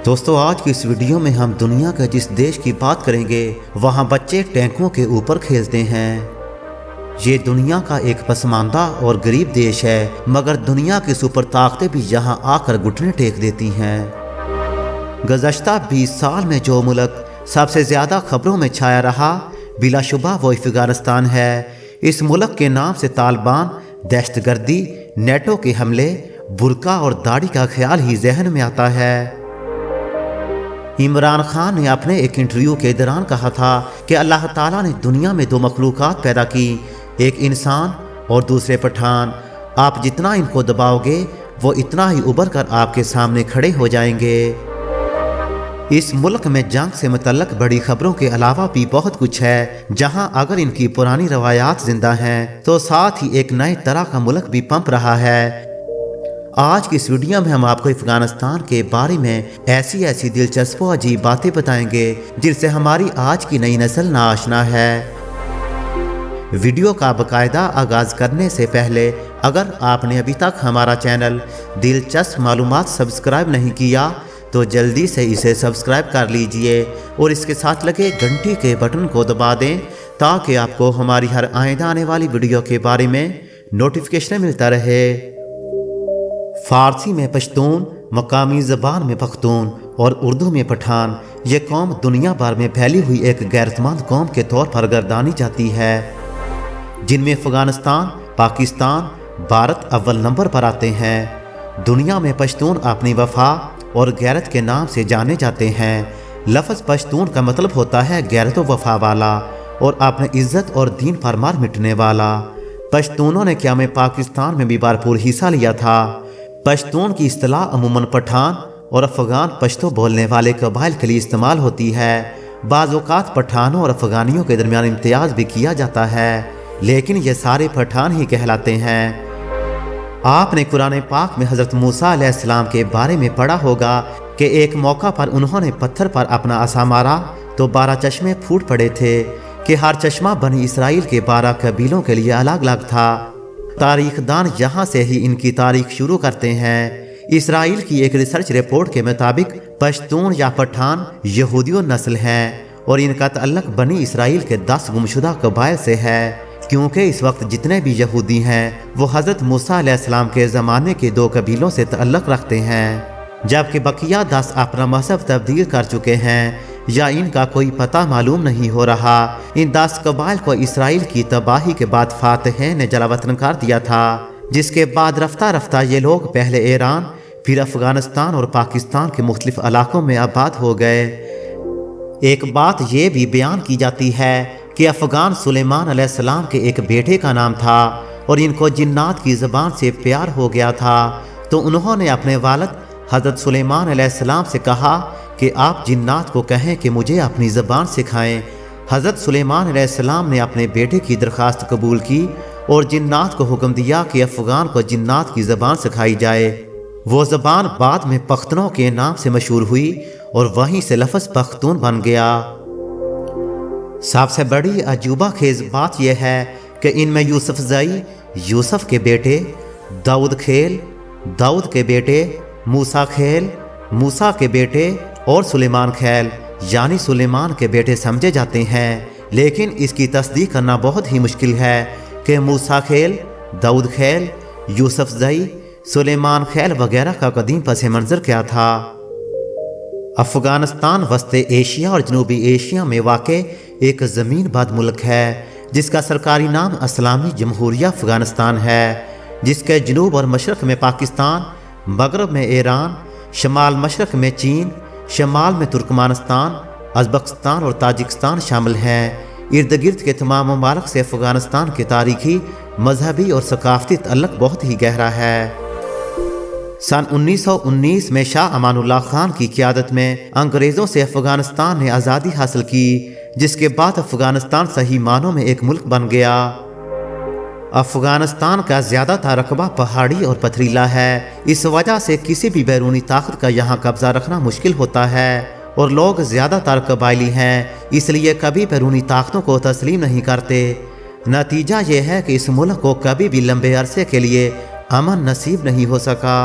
दोस्तों आज की इस वीडियो में हम दुनिया के जिस देश की बात करेंगे वहाँ बच्चे टैंकों के ऊपर खेलते हैं। ये दुनिया का एक पसमानदा और गरीब देश है, मगर दुनिया की सुपर ताकतें भी यहाँ आकर घुटने टेक देती हैं। गुज़श्ता 20 साल में जो मुल्क सबसे ज़्यादा खबरों में छाया रहा बिलाशुबा वो अफगानिस्तान है। इस मुल्क के नाम से तालिबान, दहशतगर्दी, नेटो के हमले, बुर्का और दाढ़ी का ख्याल ही जहन में आता है। इमरान खान ने अपने एक इंटरव्यू के दौरान कहा था कि अल्लाह ताला ने दुनिया में दो मखलूक़ात पैदा की, एक इंसान और दूसरे पठान। आप जितना इनको दबाओगे वो इतना ही उभर कर आपके सामने खड़े हो जाएंगे। इस मुल्क में जंग से मुतल्लक बड़ी खबरों के अलावा भी बहुत कुछ है, जहां अगर इनकी पुरानी रवायात जिंदा हैं तो साथ ही एक नए तरह का मुल्क भी पंप रहा है। आज की इस वीडियो में हम आपको अफगानिस्तान के बारे में ऐसी दिलचस्प और अजीब बातें बताएंगे जिनसे हमारी आज की नई नस्ल नाआशना है। वीडियो का बाकायदा आगाज़ करने से पहले अगर आपने अभी तक हमारा चैनल दिलचस्प मालूमात सब्सक्राइब नहीं किया तो जल्दी से इसे सब्सक्राइब कर लीजिए और इसके साथ लगे घंटी के बटन को दबा दें ताकि आपको हमारी हर आइंदा आने वाली वीडियो के बारे में नोटिफिकेशन मिलता रहे। फ़ारसी में पश्तून, मकामी ज़बान में पख्तून और उर्दू में पठान, ये कौम दुनिया भर में फैली हुई एक गैरतमंद कौम के तौर पर गर्दानी जाती है, जिनमें अफ़गानिस्तान, पाकिस्तान, भारत अव्वल नंबर पर आते हैं। दुनिया में पश्तून अपनी वफा और गैरत के नाम से जाने जाते हैं। लफ्ज़ पश्तून का मतलब होता है गैरत व वफा वाला और अपने इज़्ज़त और दीन पर मार मिटने वाला। पश्तूनों ने क़याम पाकिस्तान में भी भरपूर हिस्सा लिया था। पश्तून की इस्तिलाह अमूमन पठान और अफ़गान पश्तो बोलने वाले कबाइल के लिए इस्तेमाल होती है। बाज़ औक़ात पठानों और अफ़गानियों के दरमियान इम्तियाज़ भी किया जाता है, लेकिन ये सारे पठान ही कहलाते हैं। आपने कुरान पाक में हज़रत मूसा अलैहिस्सलाम के बारे में पढ़ा होगा कि एक मौका पर उन्होंने पत्थर पर अपना असा मारा तो 12 चश्मे फूट पड़े थे कि हर चश्मा बनी इसराइल के 12 कबीलों के लिए अलग अलग था। तारीखदान यहाँ से ही इनकी तारीख शुरू करते हैं। इसराइल की एक रिसर्च रिपोर्ट के मुताबिक पश्तून या पठान यहूदियों नस्ल हैं और इनका तअल्लुक़ बनी इसराइल के 10 गुमशुदा कबाइल से है, क्योंकि इस वक्त जितने भी यहूदी हैं वो हज़रत मूसा अलैहिस्सलाम के ज़माने के 2 कबीलों से तअल्लुक़ रखते हैं, जबकि बकिया 10 अपना मज़हब तब्दील कर चुके हैं या इनका कोई पता मालूम नहीं हो रहा। इन 10 कबाइल को इसराइल की तबाही के बाद फातह ने जलावतन कर दिया था, जिसके बाद रफ्ता रफ्ता ये लोग पहले ईरान, फिर अफ़गानिस्तान और पाकिस्तान के मुख्तलिफ इलाकों में आबाद हो गए। एक बात ये भी बयान की जाती है कि अफ़गान सुलेमान अलैहिस्सलाम के एक बेटे का नाम था और इनको जिन्नात की ज़बान से प्यार हो गया था, तो उन्होंने अपने वालिद हज़रत सुलेमान अलैहिस्सलाम से कहा कि आप जिन्नात को कहें कि मुझे अपनी ज़बान सिखाएं। हज़रत सुलेमान अलैहिस्सलाम ने अपने बेटे की दरख्वास्त कबूल की और जिन्नात को हुक्म दिया कि अफ़गान को जिन्नात की ज़बान सिखाई जाए। वो ज़बान बाद में पख्तनों के नाम से मशहूर हुई और वहीं से लफ्ज़ पख्तून बन गया। सबसे बड़ी अजूबा खेज़ बात यह है कि इनमें यूसुफ ज़ई, यूसुफ के बेटे, दाऊद खेल, दाऊद के बेटे, मूसा खेल, मूसा के बेटे और सुलेमान खैल यानी सुलेमान के बेटे समझे जाते हैं, लेकिन इसकी तस्दीक करना बहुत ही मुश्किल है कि मूसा खेल, दाऊद खेल, यूसुफ ज़ई, सुलेमान खैल वगैरह का कदीम पस मंज़र क्या था। अफ़गानिस्तान वस्ते एशिया और जनूबी एशिया में वाक़े एक ज़मीन बाद मुल्क है जिसका सरकारी नाम इस्लामी जमहूरिया अफ़गानिस्तान है, जिसके जनूब और मशरक़ में पाकिस्तान, मगरब में ईरान, शमाल मशरक़ में चीन, शमाल में तुर्कमानिस्तान, उज़्बेकिस्तान और ताजिकिस्तान शामिल हैं। इर्द गिर्द के तमाम ममालिक से अफ़गानिस्तान के तारीख़ी, मजहबी और सकाफ़ती तअल्लुक़ बहुत ही गहरा है। सन 1919 में शाह अमानुल्लाह खान की क़यादत में अंग्रेज़ों से अफ़गानिस्तान ने आज़ादी हासिल की, जिसके बाद अफ़गानिस्तान सही मानों में एक मुल्क बन गया। अफ़गानिस्तान का ज़्यादातर रकबा पहाड़ी और पथरीला है, इस वजह से किसी भी बैरूनी ताकत का यहाँ कब्ज़ा रखना मुश्किल होता है और लोग ज़्यादातर कबायली हैं, इसलिए कभी बैरूनी ताकतों को तस्लीम नहीं करते। नतीजा ये है कि इस मुल्क को कभी भी लंबे अरसे के लिए अमन नसीब नहीं हो सका।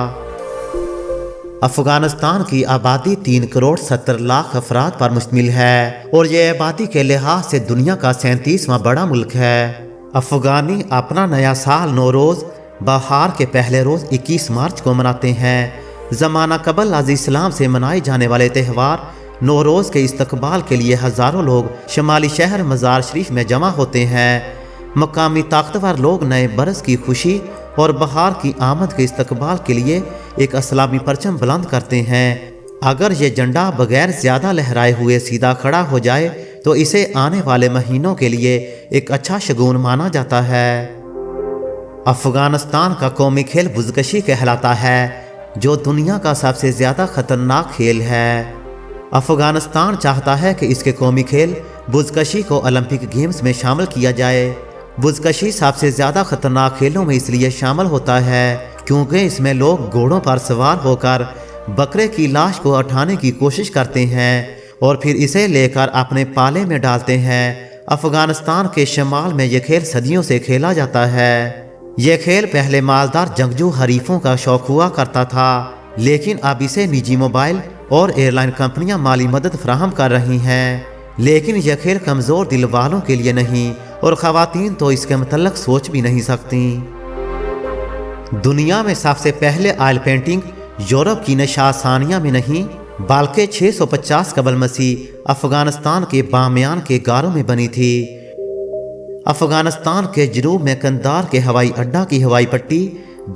افغانستان کی آبادی 3 کروڑ 70 لاکھ افراد پر مشتمل ہے اور یہ آبادی کے لحاظ سے دنیا کا 37واں بڑا ملک ہے۔ افغانی اپنا نیا سال نوروز بہار کے پہلے روز 21 مارچ کو مناتے ہیں۔ زمانہ قبل از اسلام سے منائے جانے والے تہوار نوروز کے استقبال کے لیے ہزاروں لوگ شمالی شہر مزار شریف میں جمع ہوتے ہیں۔ مقامی طاقتور لوگ نئے برس کی خوشی اور بہار کی آمد کے استقبال کے لیے ایک اسلامی پرچم بلند کرتے ہیں۔ اگر یہ جھنڈا بغیر زیادہ لہرائے ہوئے سیدھا کھڑا ہو جائے تو اسے آنے والے مہینوں کے لیے ایک اچھا شگون مانا جاتا ہے۔ افغانستان کا قومی کھیل بزکشی کہلاتا ہے، جو دنیا کا سب سے زیادہ خطرناک کھیل ہے۔ افغانستان چاہتا ہے کہ اس کے قومی کھیل بزکشی کو اولمپک گیمز میں شامل کیا جائے۔ بزکشی سب سے زیادہ خطرناک کھیلوں میں اس لیے شامل ہوتا ہے کیونکہ اس میں لوگ گھوڑوں پر سوار ہو کر بکرے کی لاش کو اٹھانے کی کوشش کرتے ہیں اور پھر اسے لے کر اپنے پالے میں ڈالتے ہیں۔ افغانستان کے شمال میں یہ کھیل صدیوں سے کھیلا جاتا ہے۔ یہ کھیل پہلے مالدار جنگجو حریفوں کا شوق ہوا کرتا تھا، لیکن اب اسے نجی موبائل اور ایئر لائن کمپنیاں مالی مدد فراہم کر رہی ہیں۔ لیکن یہ کھیل کمزور دل والوں کے لیے نہیں اور خواتین تو اس کے متعلق سوچ بھی نہیں سکتی۔ دنیا میں سب سے پہلے آئل پینٹنگ یورپ کی نشاد ثانیہ میں نہیں بلکہ 650 قبل مسیح افغانستان کے بامیان کے غاروں میں بنی تھی۔ افغانستان کے جنوب میں قندار کے ہوائی اڈہ کی ہوائی پٹی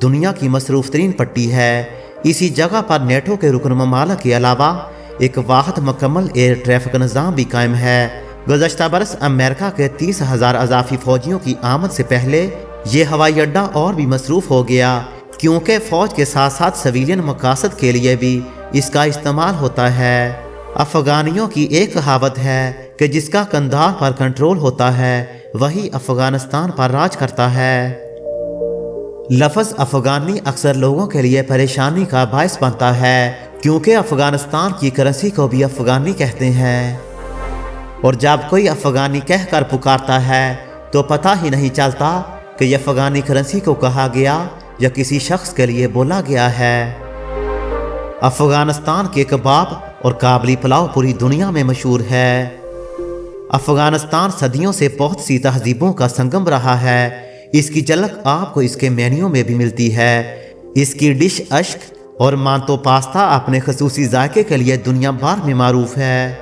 دنیا کی مصروف ترین پٹی ہے۔ اسی جگہ پر نیٹو کے رکن ممالک کے علاوہ ایک واحد مکمل ایئر ٹریفک نظام بھی قائم ہے۔ گزشتہ برس امریکہ کے 30,000 اضافی فوجیوں کی آمد سے پہلے یہ ہوائی اڈہ اور بھی مصروف ہو گیا کیونکہ فوج کے ساتھ ساتھ سویلین مقاصد کے لیے بھی اس کا استعمال ہوتا ہے۔ افغانیوں کی ایک کہاوت ہے کہ جس کا قندھار پر کنٹرول ہوتا ہے وہی افغانستان پر راج کرتا ہے۔ لفظ افغانی اکثر لوگوں کے لیے پریشانی کا باعث بنتا ہے کیونکہ افغانستان کی کرنسی کو بھی افغانی کہتے ہیں اور جب کوئی افغانی کہہ کر پکارتا ہے تو پتہ ہی نہیں چلتا کہ یہ افغانی کرنسی کو کہا گیا یا کسی شخص کے لیے بولا گیا ہے۔ افغانستان کے کباب اور کابلی پلاؤ پوری دنیا میں مشہور ہے۔ افغانستان صدیوں سے بہت سی تہذیبوں کا سنگم رہا ہے۔ اس کی جھلک آپ کو اس کے مینیو میں بھی ملتی ہے۔ اس کی ڈش اشک اور مانتو پاستا اپنے خصوصی ذائقے کے لیے دنیا بھر میں معروف ہے۔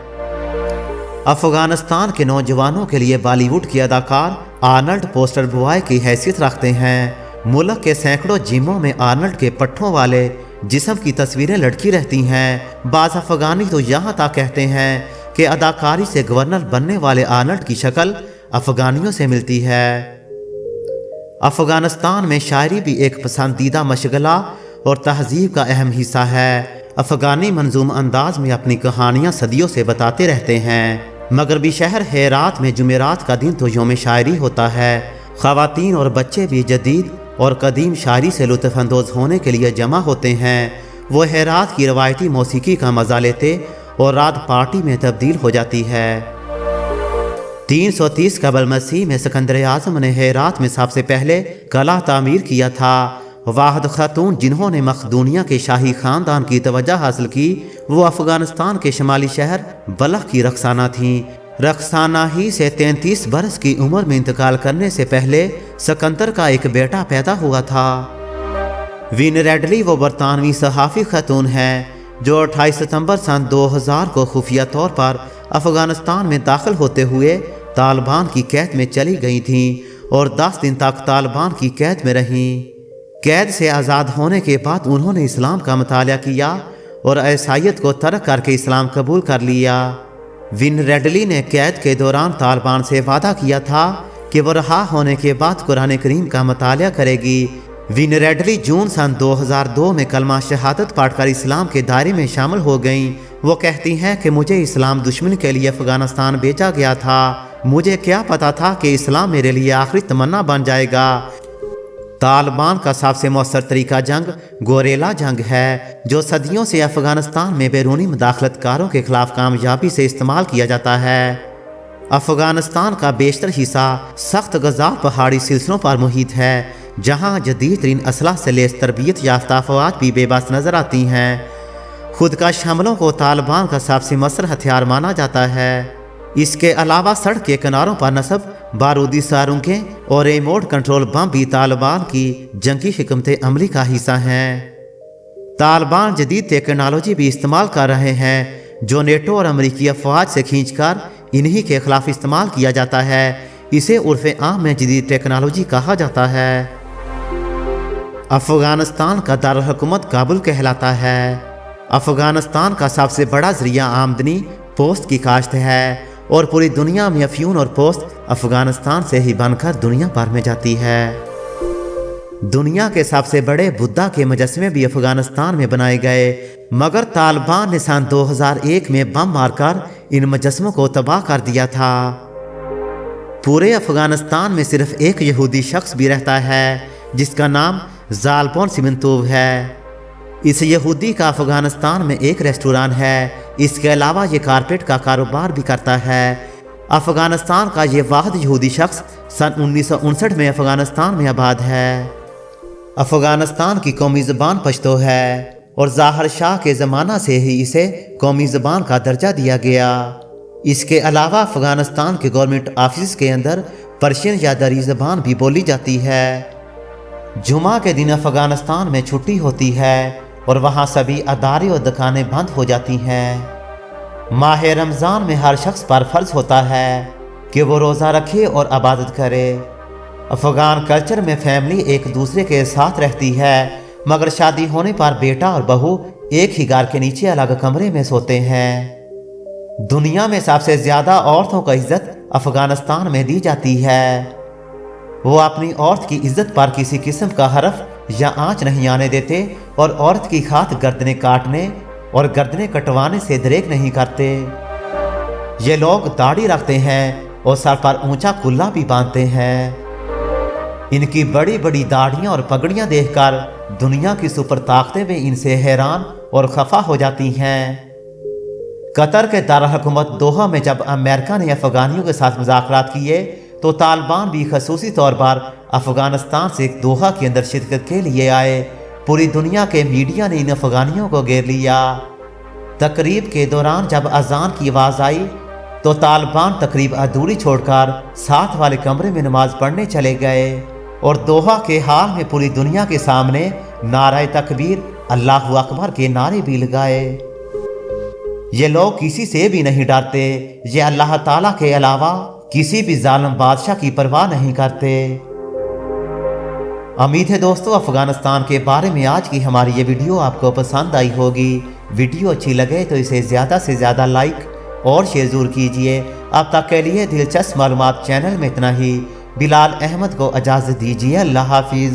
افغانستان کے نوجوانوں کے لیے بالی ووڈ کے اداکار آرنلڈ پوسٹر بوائے کی حیثیت رکھتے ہیں۔ ملک کے سینکڑوں جموں میں آرنلڈ کے پٹھوں والے جسم کی تصویریں لٹکی رہتی ہیں۔ بعض افغانی تو یہاں تک کہتے ہیں کہ اداکاری سے گورنر بننے والے آرنلڈ کی شکل افغانیوں سے ملتی ہے۔ افغانستان میں شاعری بھی ایک پسندیدہ مشغلہ اور تہذیب کا اہم حصہ ہے۔ افغانی منظوم انداز میں اپنی کہانیاں صدیوں سے بتاتے رہتے ہیں۔ مغربی شہر ہیرات میں جمعرات کا دن تو یوم شاعری ہوتا ہے۔ خواتین اور بچے بھی جدید اور قدیم شاعری سے لطف اندوز ہونے کے لیے جمع ہوتے ہیں۔ وہ ہیرات کی روایتی موسیقی کا مزہ لیتے اور رات پارٹی میں تبدیل ہو جاتی ہے۔ 330 قبل مسیح میں سکندر اعظم نے ہیرات میں سب سے پہلے قلعہ تعمیر کیا تھا۔ واحد خاتون جنہوں نے مقدونیہ کے شاہی خاندان کی توجہ حاصل کی وہ افغانستان کے شمالی شہر بلخ کی رخسانہ تھیں۔ رخسانہ ہی سے 33 برس کی عمر میں انتقال کرنے سے پہلے سکندر کا ایک بیٹا پیدا ہوا تھا۔ وین ریڈلی وہ برطانوی صحافی خاتون ہیں جو 28 ستمبر سن 2000 کو خفیہ طور پر افغانستان میں داخل ہوتے ہوئے طالبان کی قید میں چلی گئی تھیں اور 10 دن تک طالبان کی قید میں رہیں۔ قید سے آزاد ہونے کے بعد انہوں نے اسلام کا مطالعہ کیا اور عیسائیت کو ترک کر کے اسلام قبول کر لیا۔ وین ریڈلی نے قید کے دوران طالبان سے وعدہ کیا تھا کہ وہ رہا ہونے کے بعد قرآن کریم کا مطالعہ کرے گی۔ وین ریڈلی جون سن 2002 میں کلمہ شہادت پڑھ کر اسلام کے دائرے میں شامل ہو گئیں۔ وہ کہتی ہیں کہ مجھے اسلام دشمن کے لیے افغانستان بھیجا گیا تھا۔ مجھے کیا پتا تھا کہ اسلام میرے لیے آخری تمنا بن جائے گا۔ طالبان کا سب سے مؤثر طریقہ جنگ گوریلا جنگ ہے جو صدیوں سے افغانستان میں بیرونی مداخلت کاروں کے خلاف کامیابی سے استعمال کیا جاتا ہے۔ افغانستان کا بیشتر حصہ سخت غزال پہاڑی سلسلوں پر محیط ہے جہاں جدید ترین اسلحہ سے لیس تربیت یافتہ افواج بھی بے بس نظر آتی ہیں۔ खुदकश हमलों को तालिबान का सबसे मसर हथियार माना जाता है। इसके अलावा सड़क के किनारों पर नस्ब बारूदी सारुंकें और रिमोट कंट्रोल बम भी तालिबान की जंगी हिकमत अमली का हिस्सा हैं। तालिबान जदीद टेक्नोलॉजी भी इस्तेमाल कर रहे हैं जो नेटो और अमरीकी अफवाज से खींचकर इन्हीं के खिलाफ इस्तेमाल किया जाता है। इसे उर्फ़ आम में जदीद टेक्नोलॉजी कहा जाता है। अफ़गानिस्तान का दारुल हुकूमत काबुल कहलाता है। अफ़गानिस्तान का सबसे बड़ा ज़रिया आमदनी पोस्त की काश्त है और पूरी दुनिया में अफ्यून और पोस्त अफ़गानिस्तान से ही बनकर दुनिया भर में जाती है। दुनिया के सबसे बड़े बुद्धा के मुजस्समे भी अफ़गानिस्तान में बनाए गए, मगर तालिबान ने सन 2001 में बम मारकर इन मुजस्समों को तबाह कर दिया था। पूरे अफ़गानिस्तान में सिर्फ एक यहूदी शख्स भी रहता है जिसका नाम ज़ालपोन सिमंतोव है। इस यहूदी का अफ़गानिस्तान में एक रेस्टोरेंट है। इसके अलावा ये कारपेट का कारोबार भी करता है। अफ़गानिस्तान का ये वाहिद यहूदी शख्स सन 1959 में अफ़गानिस्तान में आबाद है। अफ़गानिस्तान की कौमी ज़बान पश्तो है और ज़ाहिर शाह के ज़माना से ही इसे कौमी ज़बान का दर्जा दिया गया। इसके अलावा अफ़गानिस्तान के गवर्नमेंट ऑफिस के अंदर पर्शियन या दरी ज़बान भी बोली जाती है। जुमा के दिन अफ़गानिस्तान में छुट्टी होती है और वहाँ सभी अदारे और दुकानें बंद हो जाती हैं। माह रमज़ान में हर शख्स पर फ़र्ज़ होता है कि वो रोज़ा रखे और इबादत करे। अफ़गान कल्चर में फैमिली एक दूसरे के साथ रहती है, मगर शादी होने पर बेटा और बहू एक ही घर के नीचे अलग कमरे में सोते हैं। दुनिया में सबसे ज़्यादा औरतों को इज्जत अफ़गानिस्तान में दी जाती है। वो अपनी औरत की इज्जत पर किसी किस्म का हरफ या आंच नहीं आने देते और औरत की खातिर गर्दनें काटने और गर्दनें कटवाने से दरेक नहीं करते। ये लोग दाढ़ी रखते हैं और सर पर ऊंचा कुल्ला भी बांधते हैं। इनकी बड़ी बड़ी दाढ़ियां और पगड़ियां देखकर दुनिया की सुपर ताकतें भी इनसे हैरान और खफा हो जाती हैं। कतर के दारुल हुकूमत दोहा में जब अमेरिका ने अफ़गानियों के साथ मुज़ाकरात किए तो तालिबान भी खसूसी तौर पर अफ़गानिस्तान से दोहा के अंदर शिरकत के लिए आए। पूरी दुनिया के मीडिया ने इन अफ़गानियों को घेर लिया। तकरीब के दौरान जब अजान की आवाज़ आई तो तालिबान तकरीब अधूरी छोड़कर साथ वाले कमरे में नमाज पढ़ने चले गए और दोहा के हाल में पूरी दुनिया के सामने नारे तकबीर अल्लाहु अकबर के नारे भी लगाए। ये लोग किसी से भी नहीं डरते। ये अल्लाह ताला के अलावा किसी भी जालिम बादशाह की परवाह नहीं करते। उम्मीद है दोस्तों अफ़गानिस्तान के बारे में आज की हमारी ये वीडियो आपको पसंद आई होगी। वीडियो अच्छी लगे तो इसे ज़्यादा से ज़्यादा लाइक और शेयर ज़रूर कीजिए। अब तक के लिए दिलचस्प मालूमात चैनल में इतना ही। बिलाल अहमद को इजाज़त दीजिए। अल्लाह हाफिज़।